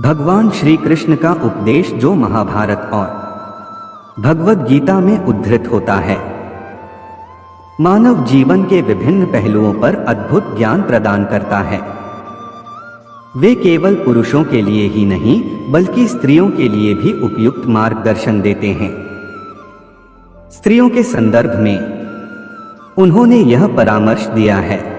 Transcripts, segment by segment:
भगवान श्री कृष्ण का उपदेश जो महाभारत और भगवद गीता में उद्धृत होता है, मानव जीवन के विभिन्न पहलुओं पर अद्भुत ज्ञान प्रदान करता है। वे केवल पुरुषों के लिए ही नहीं बल्कि स्त्रियों के लिए भी उपयुक्त मार्गदर्शन देते हैं। स्त्रियों के संदर्भ में उन्होंने यह परामर्श दिया है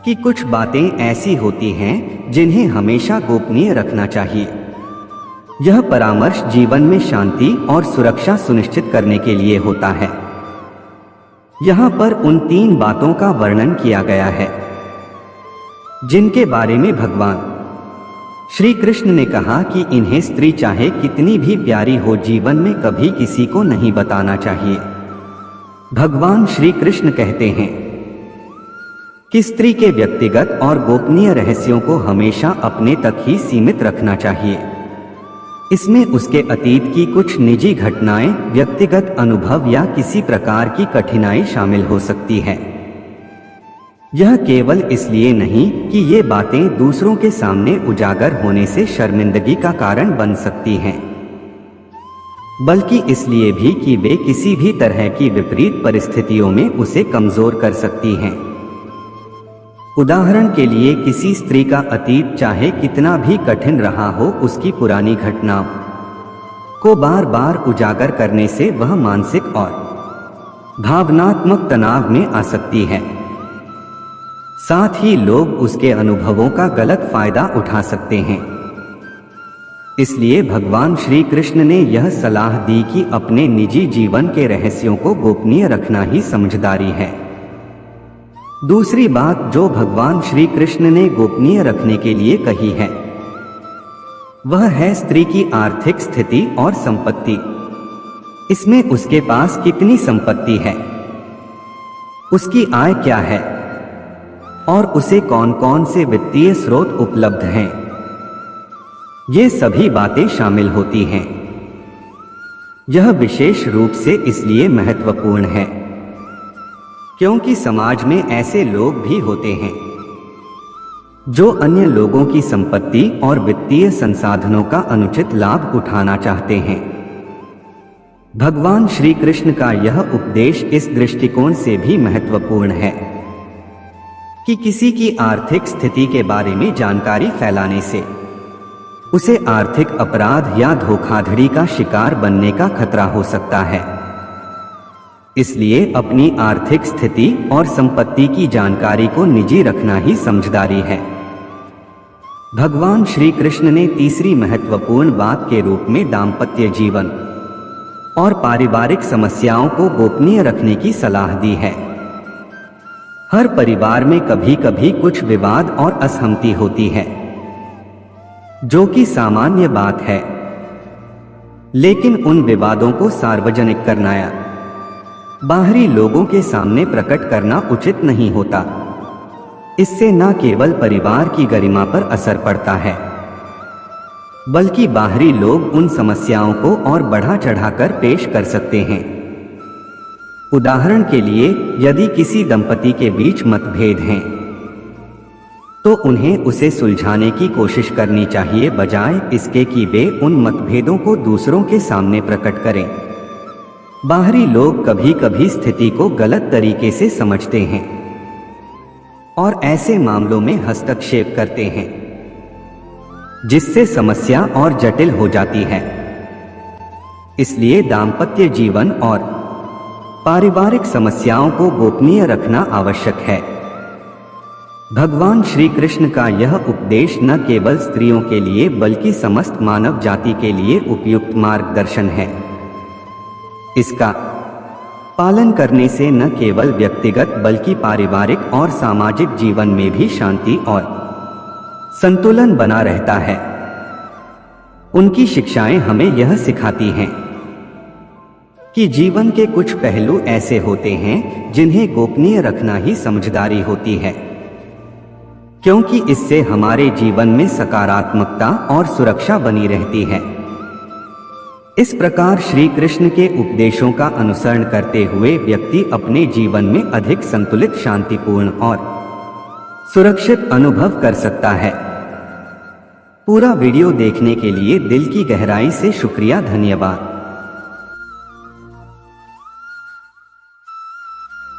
कि कुछ बातें ऐसी होती हैं जिन्हें हमेशा गोपनीय रखना चाहिए। यह परामर्श जीवन में शांति और सुरक्षा सुनिश्चित करने के लिए होता है। यहाँ पर उन 3 बातों का वर्णन किया गया है जिनके बारे में भगवान श्री कृष्ण ने कहा कि इन्हें स्त्री चाहे कितनी भी प्यारी हो जीवन में कभी किसी को नहीं बताना चाहिए। भगवान श्री कृष्ण कहते हैं कि स्त्री के व्यक्तिगत और गोपनीय रहस्यों को हमेशा अपने तक ही सीमित रखना चाहिए। इसमें उसके अतीत की कुछ निजी घटनाएं, व्यक्तिगत अनुभव या किसी प्रकार की कठिनाई शामिल हो सकती है। यह केवल इसलिए नहीं कि ये बातें दूसरों के सामने उजागर होने से शर्मिंदगी का कारण बन सकती हैं, बल्कि इसलिए भी कि वे किसी भी तरह की विपरीत परिस्थितियों में उसे कमजोर कर सकती हैं। उदाहरण के लिए किसी स्त्री का अतीत चाहे कितना भी कठिन रहा हो, उसकी पुरानी घटनाओं को बार बार उजागर करने से वह मानसिक और भावनात्मक तनाव में आ सकती है। साथ ही लोग उसके अनुभवों का गलत फायदा उठा सकते हैं। इसलिए भगवान श्री कृष्ण ने यह सलाह दी कि अपने निजी जीवन के रहस्यों को गोपनीय रखना ही समझदारी है। दूसरी बात जो भगवान श्री कृष्ण ने गोपनीय रखने के लिए कही है वह है स्त्री की आर्थिक स्थिति और संपत्ति। इसमें उसके पास कितनी संपत्ति है, उसकी आय क्या है और उसे कौन कौन से वित्तीय स्रोत उपलब्ध हैं, ये सभी बातें शामिल होती हैं। यह विशेष रूप से इसलिए महत्वपूर्ण है क्योंकि समाज में ऐसे लोग भी होते हैं जो अन्य लोगों की संपत्ति और वित्तीय संसाधनों का अनुचित लाभ उठाना चाहते हैं। भगवान श्री कृष्ण का यह उपदेश इस दृष्टिकोण से भी महत्वपूर्ण है कि किसी की आर्थिक स्थिति के बारे में जानकारी फैलाने से उसे आर्थिक अपराध या धोखाधड़ी का शिकार बनने का खतरा हो सकता है। इसलिए अपनी आर्थिक स्थिति और संपत्ति की जानकारी को निजी रखना ही समझदारी है। भगवान श्री कृष्ण ने तीसरी महत्वपूर्ण बात के रूप में दाम्पत्य जीवन और पारिवारिक समस्याओं को गोपनीय रखने की सलाह दी है। हर परिवार में कभी कभी कुछ विवाद और असहमति होती है, जो कि सामान्य बात है, लेकिन उन विवादों को सार्वजनिक करना या बाहरी लोगों के सामने प्रकट करना उचित नहीं होता। इससे न केवल परिवार की गरिमा पर असर पड़ता है, बल्कि बाहरी लोग उन समस्याओं को और बढ़ा चढ़ाकर पेश कर सकते हैं। उदाहरण के लिए, यदि किसी दंपति के बीच मतभेद हैं, तो उन्हें उसे सुलझाने की कोशिश करनी चाहिए बजाय इसके कि वे उन मतभेदों को दूसरों के सामने प्रकट करें। बाहरी लोग कभी कभी स्थिति को गलत तरीके से समझते हैं और ऐसे मामलों में हस्तक्षेप करते हैं, जिससे समस्या और जटिल हो जाती है। इसलिए दाम्पत्य जीवन और पारिवारिक समस्याओं को गोपनीय रखना आवश्यक है। भगवान श्री कृष्ण का यह उपदेश न केवल स्त्रियों के लिए बल्कि समस्त मानव जाति के लिए उपयुक्त मार्गदर्शन है। इसका पालन करने से न केवल व्यक्तिगत बल्कि पारिवारिक और सामाजिक जीवन में भी शांति और संतुलन बना रहता है। उनकी शिक्षाएं हमें यह सिखाती हैं कि जीवन के कुछ पहलू ऐसे होते हैं जिन्हें गोपनीय रखना ही समझदारी होती है, क्योंकि इससे हमारे जीवन में सकारात्मकता और सुरक्षा बनी रहती है। इस प्रकार श्री कृष्ण के उपदेशों का अनुसरण करते हुए व्यक्ति अपने जीवन में अधिक संतुलित, शांतिपूर्ण और सुरक्षित अनुभव कर सकता है। पूरा वीडियो देखने के लिए दिल की गहराई से शुक्रिया, धन्यवाद।